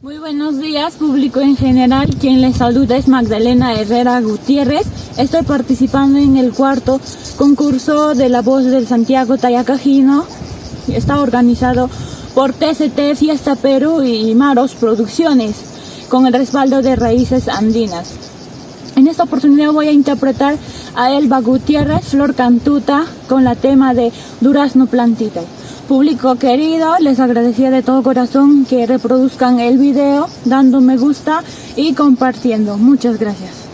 Muy buenos días, público en general. Quien les saluda es Magdalena Herrera Gutiérrez. Estoy participando en el cuarto concurso de La Voz del Santiago Tayacajino. Está organizado por TCT Fiesta Perú y Maros Producciones, con el respaldo de Raíces Andinas. En esta oportunidad voy a interpretar a Elba Gutiérrez, Flor Cantuta, con la tema de Durazno Plantita. Público querido, les agradecía de todo corazón que reproduzcan el video, dando me gusta y compartiendo. Muchas gracias.